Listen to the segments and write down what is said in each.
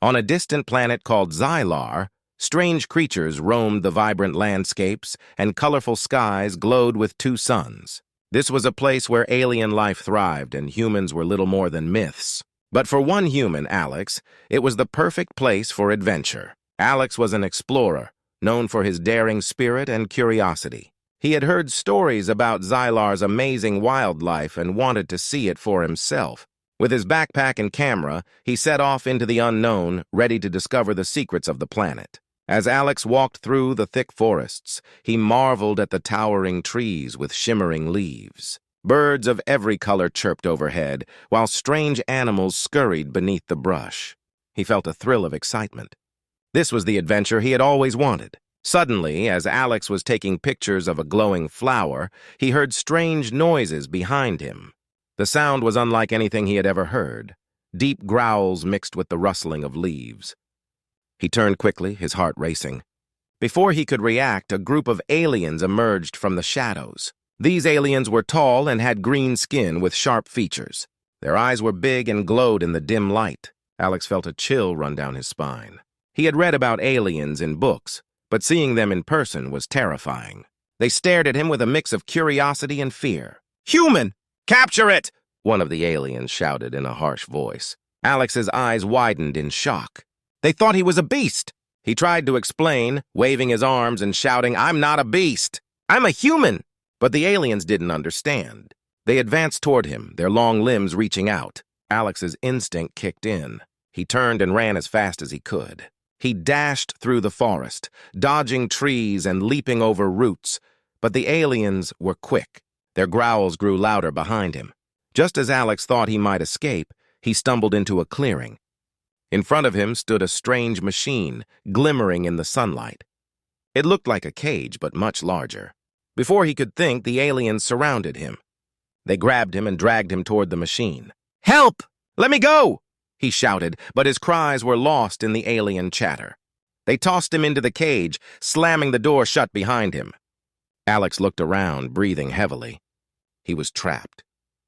On a distant planet called Xylar, strange creatures roamed the vibrant landscapes, and colorful skies glowed with two suns. This was a place where alien life thrived and humans were little more than myths. But for one human, Alex, it was the perfect place for adventure. Alex was an explorer, known for his daring spirit and curiosity. He had heard stories about Xylar's amazing wildlife and wanted to see it for himself. With his backpack and camera, he set off into the unknown, ready to discover the secrets of the planet. As Alex walked through the thick forests, he marveled at the towering trees with shimmering leaves. Birds of every color chirped overhead, while strange animals scurried beneath the brush. He felt a thrill of excitement. This was the adventure he had always wanted. Suddenly, as Alex was taking pictures of a glowing flower, he heard strange noises behind him. The sound was unlike anything he had ever heard, deep growls mixed with the rustling of leaves. He turned quickly, his heart racing. Before he could react, a group of aliens emerged from the shadows. These aliens were tall and had green skin with sharp features. Their eyes were big and glowed in the dim light. Alex felt a chill run down his spine. He had read about aliens in books, but seeing them in person was terrifying. They stared at him with a mix of curiosity and fear. "Human! Capture it!" one of the aliens shouted in a harsh voice. Alex's eyes widened in shock. They thought he was a beast. He tried to explain, waving his arms and shouting, "I'm not a beast. I'm a human." But the aliens didn't understand. They advanced toward him, their long limbs reaching out. Alex's instinct kicked in. He turned and ran as fast as he could. He dashed through the forest, dodging trees and leaping over roots. But the aliens were quick. Their growls grew louder behind him. Just as Alex thought he might escape, he stumbled into a clearing. In front of him stood a strange machine, glimmering in the sunlight. It looked like a cage, but much larger. Before he could think, the aliens surrounded him. They grabbed him and dragged him toward the machine. "Help! Let me go!" he shouted, but his cries were lost in the alien chatter. They tossed him into the cage, slamming the door shut behind him. Alex looked around, breathing heavily. He was trapped.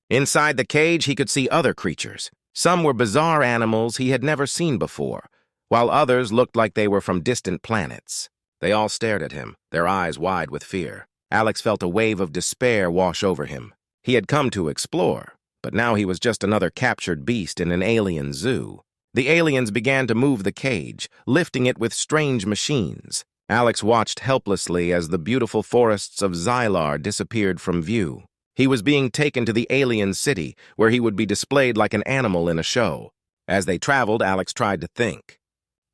Inside the cage, he could see other creatures. Some were bizarre animals he had never seen before, while others looked like they were from distant planets. They all stared at him, their eyes wide with fear. Alex felt a wave of despair wash over him. He had come to explore, but now he was just another captured beast in an alien zoo. The aliens began to move the cage, lifting it with strange machines. Alex watched helplessly as the beautiful forests of Xylar disappeared from view. He was being taken to the alien city, where he would be displayed like an animal in a show. As they traveled, Alex tried to think.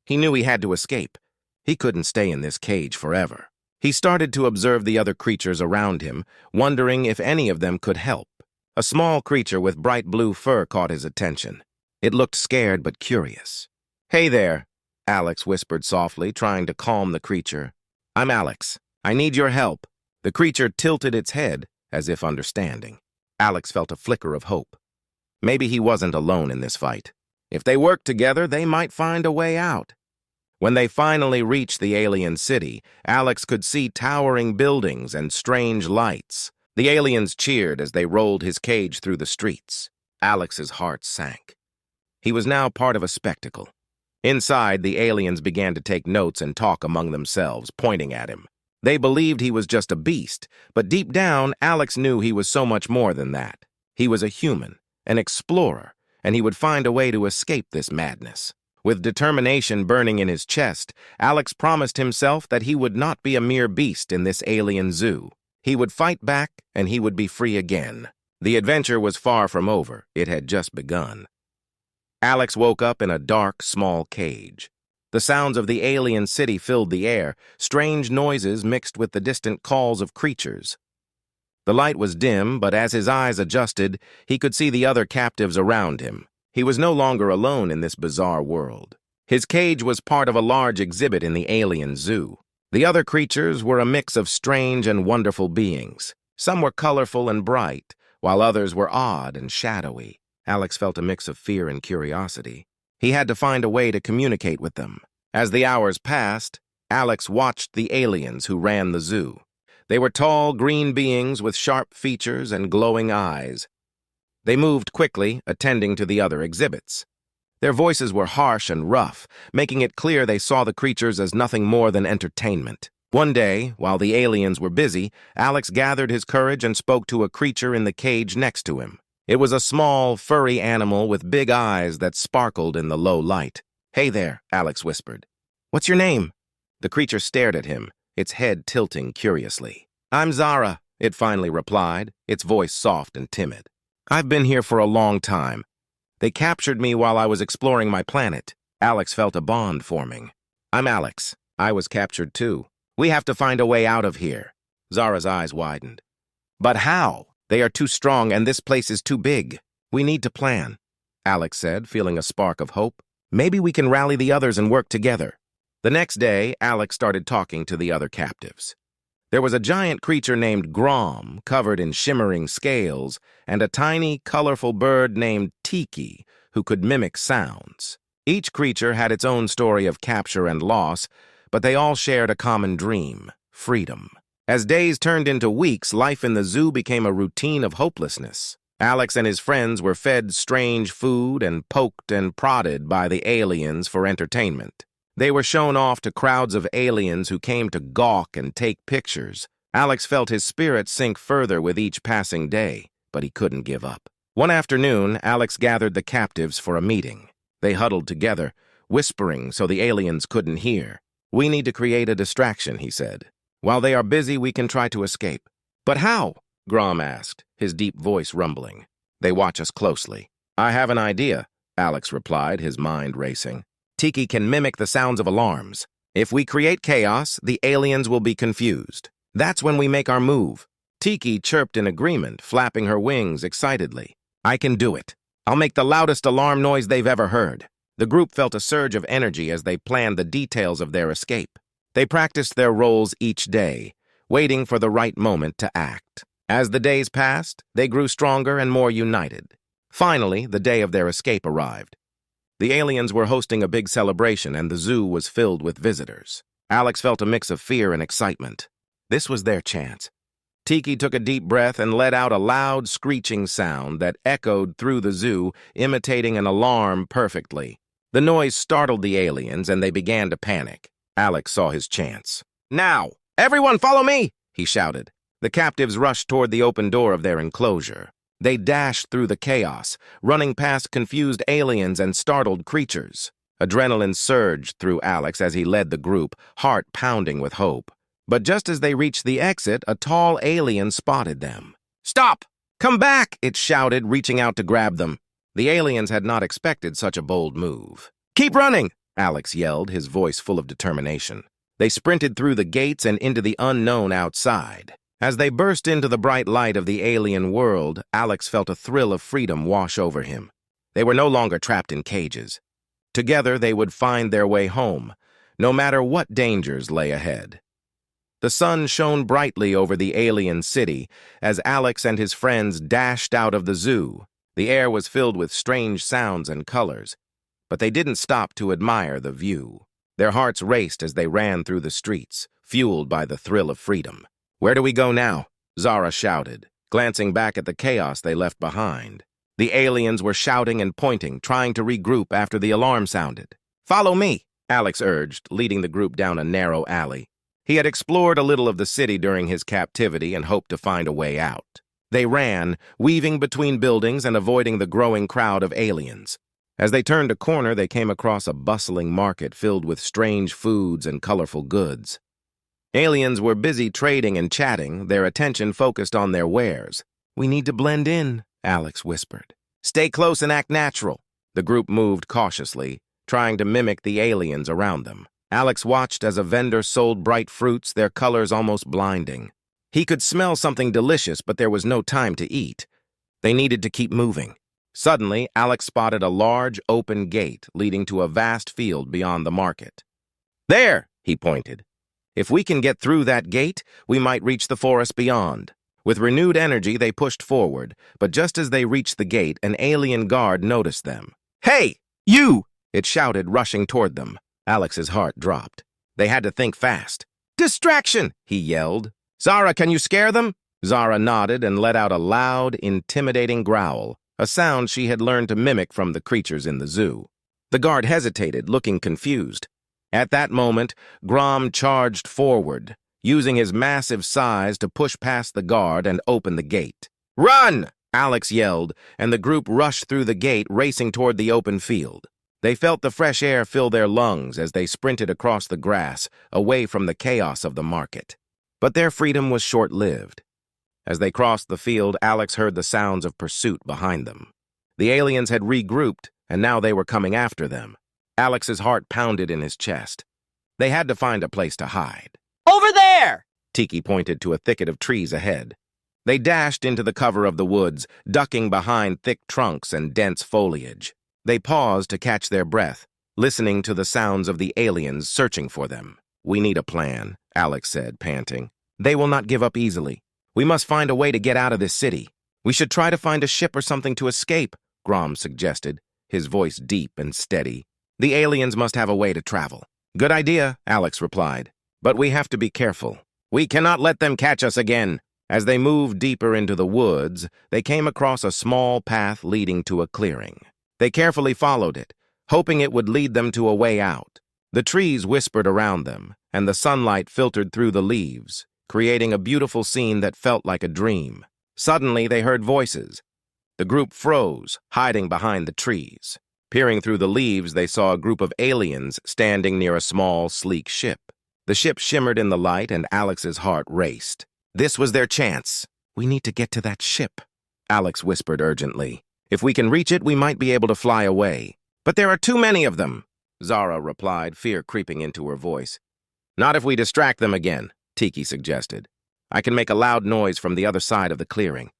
He knew he had to escape. He couldn't stay in this cage forever. He started to observe the other creatures around him, wondering if any of them could help. A small creature with bright blue fur caught his attention. It looked scared but curious. "Hey there," Alex whispered softly, trying to calm the creature. "I'm Alex. I need your help." The creature tilted its head, as if understanding. Alex felt a flicker of hope. Maybe he wasn't alone in this fight. If they worked together, they might find a way out. When they finally reached the alien city, Alex could see towering buildings and strange lights. The aliens cheered as they rolled his cage through the streets. Alex's heart sank. He was now part of a spectacle. Inside, the aliens began to take notes and talk among themselves, pointing at him. They believed he was just a beast, but deep down, Alex knew he was so much more than that. He was a human, an explorer, and he would find a way to escape this madness. With determination burning in his chest, Alex promised himself that he would not be a mere beast in this alien zoo. He would fight back, and he would be free again. The adventure was far from over. It had just begun. Alex woke up in a dark, small cage. The sounds of the alien city filled the air, strange noises mixed with the distant calls of creatures. The light was dim, but as his eyes adjusted, he could see the other captives around him. He was no longer alone in this bizarre world. His cage was part of a large exhibit in the alien zoo. The other creatures were a mix of strange and wonderful beings. Some were colorful and bright, while others were odd and shadowy. Alex felt a mix of fear and curiosity. He had to find a way to communicate with them. As the hours passed, Alex watched the aliens who ran the zoo. They were tall, green beings with sharp features and glowing eyes. They moved quickly, attending to the other exhibits. Their voices were harsh and rough, making it clear they saw the creatures as nothing more than entertainment. One day, while the aliens were busy, Alex gathered his courage and spoke to a creature in the cage next to him. It was a small, furry animal with big eyes that sparkled in the low light. "Hey there," Alex whispered. "What's your name?" The creature stared at him, its head tilting curiously. "I'm Zara," it finally replied, its voice soft and timid. "I've been here for a long time. They captured me while I was exploring my planet." Alex felt a bond forming. "I'm Alex. I was captured too. We have to find a way out of here." Zara's eyes widened. "But how? They are too strong and this place is too big. We need to plan," Alex said, feeling a spark of hope. "Maybe we can rally the others and work together." The next day, Alex started talking to the other captives. There was a giant creature named Grom, covered in shimmering scales, and a tiny, colorful bird named Tiki, who could mimic sounds. Each creature had its own story of capture and loss, but they all shared a common dream: freedom. As days turned into weeks, life in the zoo became a routine of hopelessness. Alex and his friends were fed strange food and poked and prodded by the aliens for entertainment. They were shown off to crowds of aliens who came to gawk and take pictures. Alex felt his spirit sink further with each passing day, but he couldn't give up. One afternoon, Alex gathered the captives for a meeting. They huddled together, whispering so the aliens couldn't hear. "We need to create a distraction," he said. "While they are busy, we can try to escape." "But how?" Grom asked, his deep voice rumbling. "They watch us closely." "I have an idea," Alex replied, his mind racing. "Tiki can mimic the sounds of alarms. If we create chaos, the aliens will be confused. That's when we make our move." Tiki chirped in agreement, flapping her wings excitedly. "I can do it. I'll make the loudest alarm noise they've ever heard." The group felt a surge of energy as they planned the details of their escape. They practiced their roles each day, waiting for the right moment to act. As the days passed, they grew stronger and more united. Finally, the day of their escape arrived. The aliens were hosting a big celebration, and the zoo was filled with visitors. Alex felt a mix of fear and excitement. This was their chance. Tiki took a deep breath and let out a loud, screeching sound that echoed through the zoo, imitating an alarm perfectly. The noise startled the aliens, and they began to panic. Alex saw his chance. "Now, everyone follow me!" he shouted. The captives rushed toward the open door of their enclosure. They dashed through the chaos, running past confused aliens and startled creatures. Adrenaline surged through Alex as he led the group, heart pounding with hope. But just as they reached the exit, a tall alien spotted them. "Stop! Come back!" it shouted, reaching out to grab them. The aliens had not expected such a bold move. "Keep running!" Alex yelled, his voice full of determination. They sprinted through the gates and into the unknown outside. As they burst into the bright light of the alien world, Alex felt a thrill of freedom wash over him. They were no longer trapped in cages. Together, they would find their way home, no matter what dangers lay ahead. The sun shone brightly over the alien city as Alex and his friends dashed out of the zoo. The air was filled with strange sounds and colors, but they didn't stop to admire the view. Their hearts raced as they ran through the streets, fueled by the thrill of freedom. "Where do we go now?" Zara shouted, glancing back at the chaos they left behind. The aliens were shouting and pointing, trying to regroup after the alarm sounded. "Follow me," Alex urged, leading the group down a narrow alley. He had explored a little of the city during his captivity and hoped to find a way out. They ran, weaving between buildings and avoiding the growing crowd of aliens. As they turned a corner, they came across a bustling market filled with strange foods and colorful goods. Aliens were busy trading and chatting, their attention focused on their wares. "We need to blend in," Alex whispered. "Stay close and act natural." The group moved cautiously, trying to mimic the aliens around them. Alex watched as a vendor sold bright fruits, their colors almost blinding. He could smell something delicious, but there was no time to eat. They needed to keep moving. Suddenly, Alex spotted a large, open gate leading to a vast field beyond the market. "There!" he pointed. "If we can get through that gate, we might reach the forest beyond." With renewed energy, they pushed forward, but just as they reached the gate, an alien guard noticed them. "Hey, you!" it shouted, rushing toward them. Alex's heart dropped. They had to think fast. "Distraction!" he yelled. "Zara, can you scare them?" Zara nodded and let out a loud, intimidating growl, a sound she had learned to mimic from the creatures in the zoo. The guard hesitated, looking confused. At that moment, Grom charged forward, using his massive size to push past the guard and open the gate. "Run!" Alex yelled, and the group rushed through the gate, racing toward the open field. They felt the fresh air fill their lungs as they sprinted across the grass, away from the chaos of the market. But their freedom was short-lived. As they crossed the field, Alex heard the sounds of pursuit behind them. The aliens had regrouped, and now they were coming after them. Alex's heart pounded in his chest. They had to find a place to hide. "Over there!" Tiki pointed to a thicket of trees ahead. They dashed into the cover of the woods, ducking behind thick trunks and dense foliage. They paused to catch their breath, listening to the sounds of the aliens searching for them. "We need a plan," Alex said, panting. "They will not give up easily. We must find a way to get out of this city. We should try to find a ship or something to escape," Grom suggested, his voice deep and steady. "The aliens must have a way to travel." "Good idea," Alex replied. "But we have to be careful. We cannot let them catch us again." As they moved deeper into the woods, they came across a small path leading to a clearing. They carefully followed it, hoping it would lead them to a way out. The trees whispered around them, and the sunlight filtered through the leaves, creating a beautiful scene that felt like a dream. Suddenly, they heard voices. The group froze, hiding behind the trees. Peering through the leaves, they saw a group of aliens standing near a small, sleek ship. The ship shimmered in the light, and Alex's heart raced. This was their chance. "We need to get to that ship," Alex whispered urgently. "If we can reach it, we might be able to fly away." "But there are too many of them," Zara replied, fear creeping into her voice. "Not if we distract them again," Tiki suggested. "I can make a loud noise from the other side of the clearing."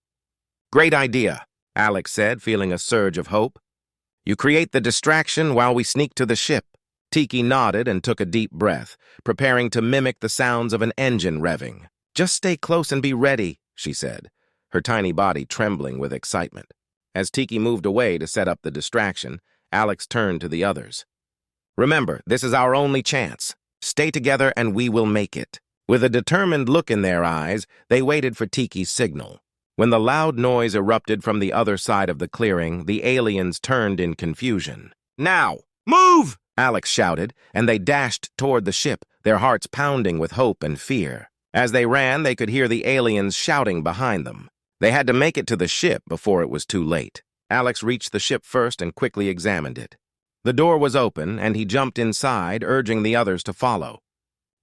"Great idea," Alex said, feeling a surge of hope. "You create the distraction while we sneak to the ship." Tiki nodded and took a deep breath, preparing to mimic the sounds of an engine revving. "Just stay close and be ready," she said, her tiny body trembling with excitement. As Tiki moved away to set up the distraction, Alex turned to the others. "Remember, this is our only chance. Stay together and we will make it." With a determined look in their eyes, they waited for Tiki's signal. When the loud noise erupted from the other side of the clearing, the aliens turned in confusion. "Now, move!" Alex shouted, and they dashed toward the ship, their hearts pounding with hope and fear. As they ran, they could hear the aliens shouting behind them. They had to make it to the ship before it was too late. Alex reached the ship first and quickly examined it. The door was open, and he jumped inside, urging the others to follow.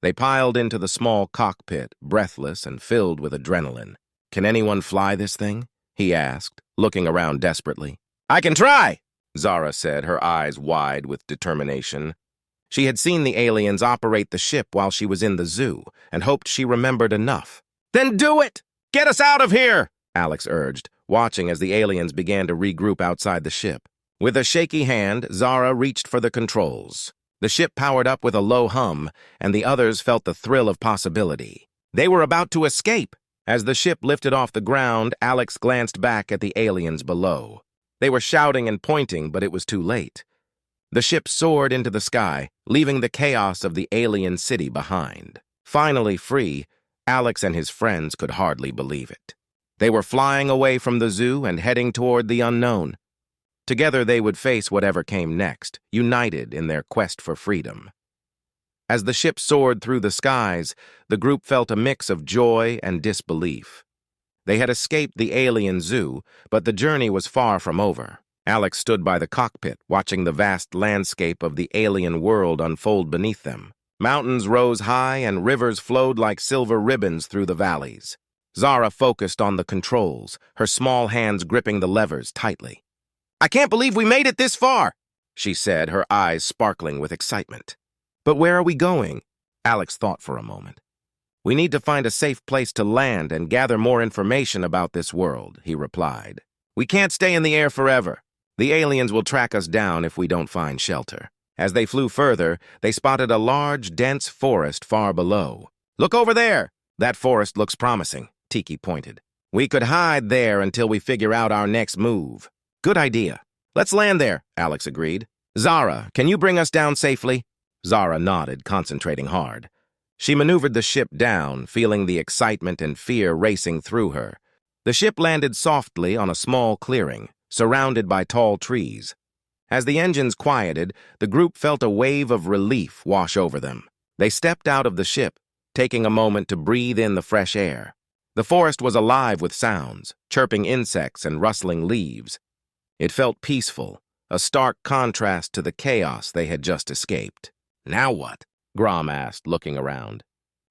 They piled into the small cockpit, breathless and filled with adrenaline. "Can anyone fly this thing?" he asked, looking around desperately. "I can try," Zara said, her eyes wide with determination. She had seen the aliens operate the ship while she was in the zoo and hoped she remembered enough. "Then do it! Get us out of here!" Alex urged, watching as the aliens began to regroup outside the ship. With a shaky hand, Zara reached for the controls. The ship powered up with a low hum, and the others felt the thrill of possibility. They were about to escape. As the ship lifted off the ground, Alex glanced back at the aliens below. They were shouting and pointing, but it was too late. The ship soared into the sky, leaving the chaos of the alien city behind. Finally free, Alex and his friends could hardly believe it. They were flying away from the zoo and heading toward the unknown. Together they would face whatever came next, united in their quest for freedom. As the ship soared through the skies, the group felt a mix of joy and disbelief. They had escaped the alien zoo, but the journey was far from over. Alex stood by the cockpit, watching the vast landscape of the alien world unfold beneath them. Mountains rose high and rivers flowed like silver ribbons through the valleys. Zara focused on the controls, her small hands gripping the levers tightly. "I can't believe we made it this far," she said, her eyes sparkling with excitement. "But where are we going?" Alex thought for a moment. "We need to find a safe place to land and gather more information about this world," he replied. "We can't stay in the air forever. The aliens will track us down if we don't find shelter." As they flew further, they spotted a large, dense forest far below. "Look over there! That forest looks promising," Tiki pointed. "We could hide there until we figure out our next move." "Good idea. Let's land there," Alex agreed. "Zara, can you bring us down safely?" Zara nodded, concentrating hard. She maneuvered the ship down, feeling the excitement and fear racing through her. The ship landed softly on a small clearing, surrounded by tall trees. As the engines quieted, the group felt a wave of relief wash over them. They stepped out of the ship, taking a moment to breathe in the fresh air. The forest was alive with sounds, chirping insects and rustling leaves. It felt peaceful, a stark contrast to the chaos they had just escaped. "Now what?" Grom asked, looking around.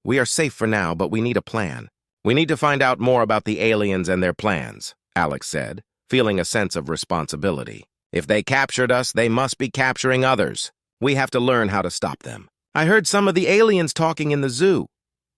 "We are safe for now, but we need a plan. We need to find out more about the aliens and their plans," Alex said, feeling a sense of responsibility. "If they captured us, they must be capturing others. We have to learn how to stop them." "I heard some of the aliens talking in the zoo,"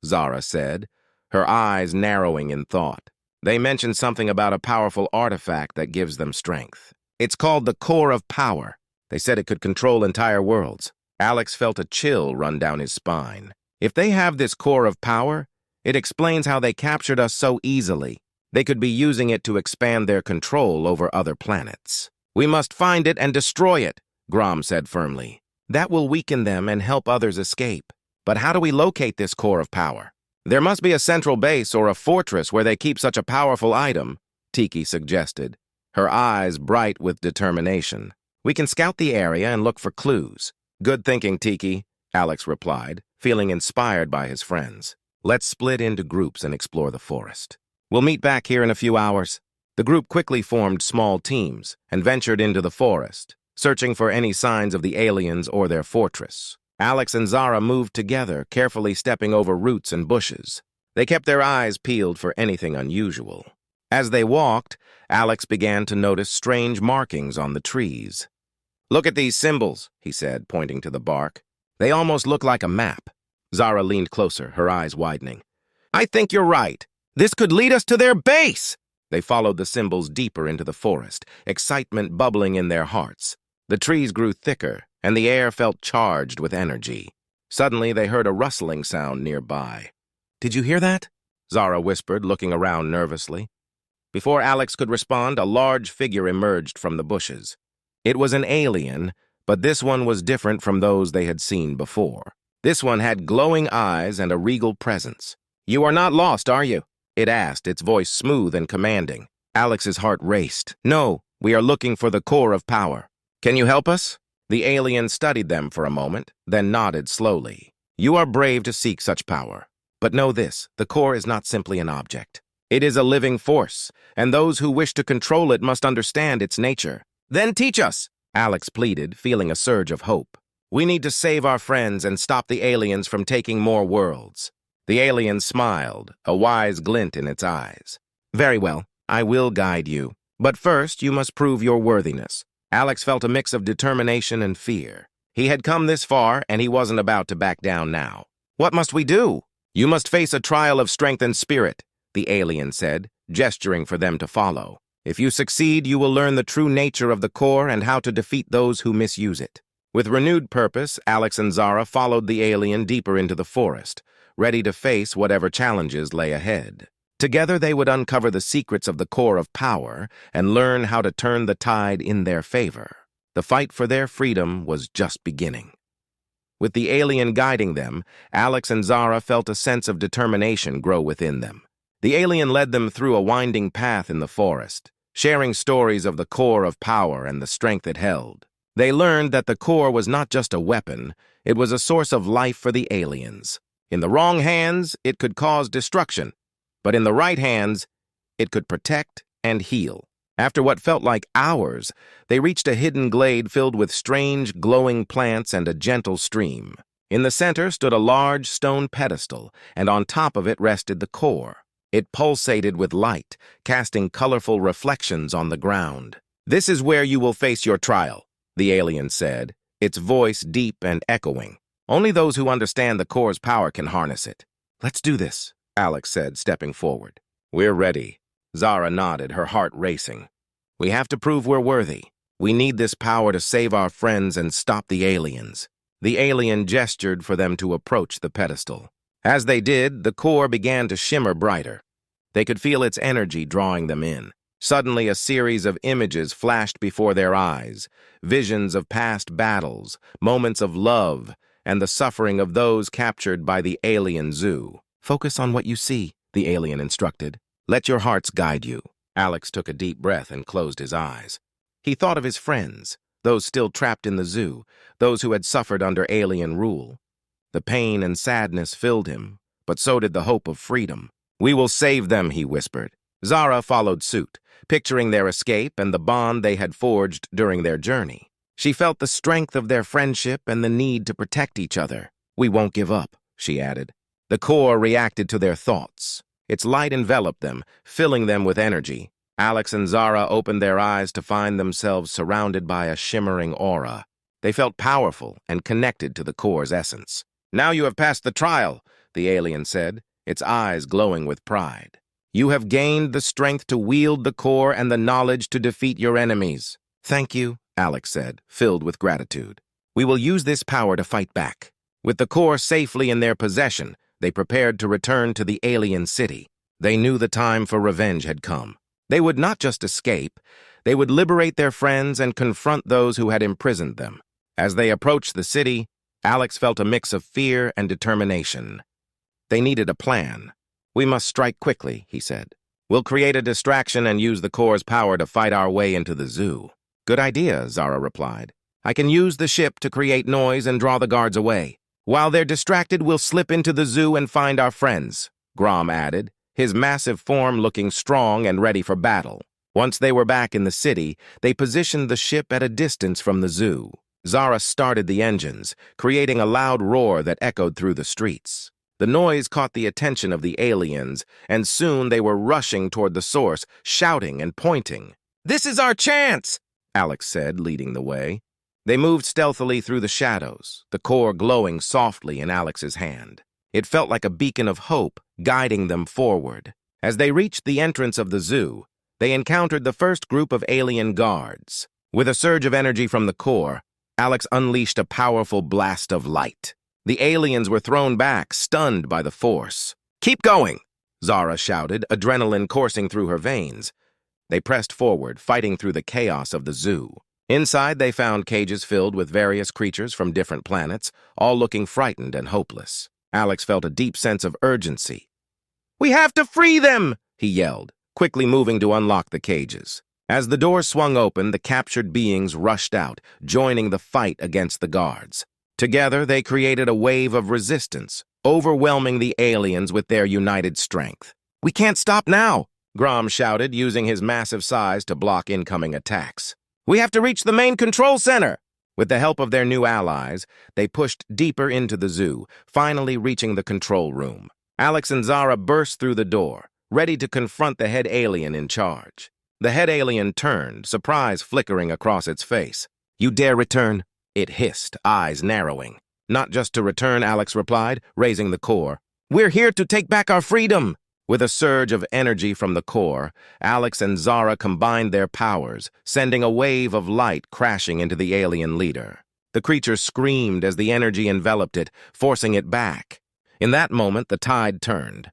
Zara said, her eyes narrowing in thought. "They mentioned something about a powerful artifact that gives them strength. It's called the Core of Power. They said it could control entire worlds." Alex felt a chill run down his spine. If they have this core of power, it explains how they captured us so easily. They could be using it to expand their control over other planets. "We must find it and destroy it," Grom said firmly. "That will weaken them and help others escape. But how do we locate this core of power?" "There must be a central base or a fortress where they keep such a powerful item," Tiki suggested, her eyes bright with determination. "We can scout the area and look for clues." "Good thinking, Tiki," Alex replied, feeling inspired by his friends. "Let's split into groups and explore the forest. We'll meet back here in a few hours." The group quickly formed small teams and ventured into the forest, searching for any signs of the aliens or their fortress. Alex and Zara moved together, carefully stepping over roots and bushes. They kept their eyes peeled for anything unusual. As they walked, Alex began to notice strange markings on the trees. "Look at these symbols," he said, pointing to the bark. "They almost look like a map." Zara leaned closer, her eyes widening. "I think you're right. This could lead us to their base!" They followed the symbols deeper into the forest, excitement bubbling in their hearts. The trees grew thicker, and the air felt charged with energy. Suddenly, they heard a rustling sound nearby. "Did you hear that?" Zara whispered, looking around nervously. Before Alex could respond, a large figure emerged from the bushes. It was an alien, but this one was different from those they had seen before. This one had glowing eyes and a regal presence. "You are not lost, are you?" it asked, its voice smooth and commanding. Alex's heart raced. "No, we are looking for the core of power. Can you help us?" The alien studied them for a moment, then nodded slowly. "You are brave to seek such power. But know this, the core is not simply an object. It is a living force, and those who wish to control it must understand its nature." "Then teach us," Alex pleaded, feeling a surge of hope. "We need to save our friends and stop the aliens from taking more worlds." The alien smiled, a wise glint in its eyes. "Very well, I will guide you. But first, you must prove your worthiness." Alex felt a mix of determination and fear. He had come this far, and he wasn't about to back down now. "What must we do?" "You must face a trial of strength and spirit," the alien said, gesturing for them to follow. "If you succeed, you will learn the true nature of the core and how to defeat those who misuse it." With renewed purpose, Alex and Zara followed the alien deeper into the forest, ready to face whatever challenges lay ahead. Together, they would uncover the secrets of the core of power and learn how to turn the tide in their favor. The fight for their freedom was just beginning. With the alien guiding them, Alex and Zara felt a sense of determination grow within them. The alien led them through a winding path in the forest, sharing stories of the core of power and the strength it held. They learned that the core was not just a weapon, it was a source of life for the aliens. In the wrong hands, it could cause destruction, but in the right hands, it could protect and heal. After what felt like hours, they reached a hidden glade filled with strange, glowing plants and a gentle stream. In the center stood a large stone pedestal, and on top of it rested the core. It pulsated with light, casting colorful reflections on the ground. "This is where you will face your trial," the alien said, its voice deep and echoing. "Only those who understand the core's power can harness it." "Let's do this," Alex said, stepping forward. "We're ready." Zara nodded, her heart racing. "We have to prove we're worthy. We need this power to save our friends and stop the aliens." The alien gestured for them to approach the pedestal. As they did, the core began to shimmer brighter. They could feel its energy drawing them in. Suddenly, a series of images flashed before their eyes, visions of past battles, moments of love, and the suffering of those captured by the alien zoo. "Focus on what you see," the alien instructed. "Let your hearts guide you." Alex took a deep breath and closed his eyes. He thought of his friends, those still trapped in the zoo, those who had suffered under alien rule. The pain and sadness filled him, but so did the hope of freedom. "We will save them," he whispered. Zara followed suit, picturing their escape and the bond they had forged during their journey. She felt the strength of their friendship and the need to protect each other. "We won't give up," she added. The core reacted to their thoughts. Its light enveloped them, filling them with energy. Alex and Zara opened their eyes to find themselves surrounded by a shimmering aura. They felt powerful and connected to the core's essence. "Now you have passed the trial," the alien said, its eyes glowing with pride. "You have gained the strength to wield the core and the knowledge to defeat your enemies." "Thank you," Alex said, filled with gratitude. "We will use this power to fight back." With the core safely in their possession, they prepared to return to the alien city. They knew the time for revenge had come. They would not just escape, they would liberate their friends and confront those who had imprisoned them. As they approached the city, Alex felt a mix of fear and determination. They needed a plan. "We must strike quickly," he said. "We'll create a distraction and use the core's power to fight our way into the zoo." "Good idea," Zara replied. "I can use the ship to create noise and draw the guards away. While they're distracted, we'll slip into the zoo and find our friends," Grom added, his massive form looking strong and ready for battle. Once they were back in the city, they positioned the ship at a distance from the zoo. Zara started the engines, creating a loud roar that echoed through the streets. The noise caught the attention of the aliens, and soon they were rushing toward the source, shouting and pointing. "This is our chance!" Alex said, leading the way. They moved stealthily through the shadows, the core glowing softly in Alex's hand. It felt like a beacon of hope, guiding them forward. As they reached the entrance of the zoo, they encountered the first group of alien guards. With a surge of energy from the core, Alex unleashed a powerful blast of light. The aliens were thrown back, stunned by the force. "Keep going!" Zara shouted, adrenaline coursing through her veins. They pressed forward, fighting through the chaos of the zoo. Inside, they found cages filled with various creatures from different planets, all looking frightened and hopeless. Alex felt a deep sense of urgency. "We have to free them!" he yelled, quickly moving to unlock the cages. As the doors swung open, the captured beings rushed out, joining the fight against the guards. Together, they created a wave of resistance, overwhelming the aliens with their united strength. "We can't stop now!" Grom shouted, using his massive size to block incoming attacks. "We have to reach the main control center!" With the help of their new allies, they pushed deeper into the zoo, finally reaching the control room. Alex and Zara burst through the door, ready to confront the head alien in charge. The head alien turned, surprise flickering across its face. "You dare return?" it hissed, eyes narrowing. "Not just to return," Alex replied, raising the core. "We're here to take back our freedom!" With a surge of energy from the core, Alex and Zara combined their powers, sending a wave of light crashing into the alien leader. The creature screamed as the energy enveloped it, forcing it back. In that moment, the tide turned.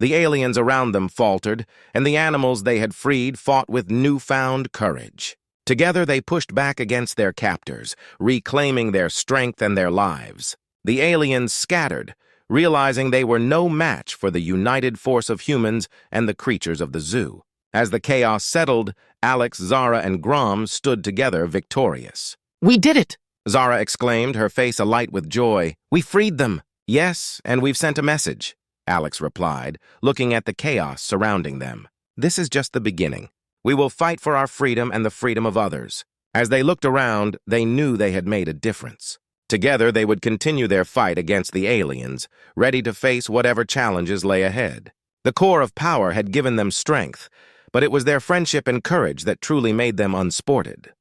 The aliens around them faltered, and the animals they had freed fought with newfound courage. Together, they pushed back against their captors, reclaiming their strength and their lives. The aliens scattered, realizing they were no match for the united force of humans and the creatures of the zoo. As the chaos settled, Alex, Zara, and Grom stood together victorious. "We did it!" Zara exclaimed, her face alight with joy. "We freed them!" "Yes, and we've sent a message," Alex replied, looking at the chaos surrounding them. "This is just the beginning. We will fight for our freedom and the freedom of others." As they looked around, they knew they had made a difference. Together, they would continue their fight against the aliens, ready to face whatever challenges lay ahead. The core of power had given them strength, but it was their friendship and courage that truly made them unsported.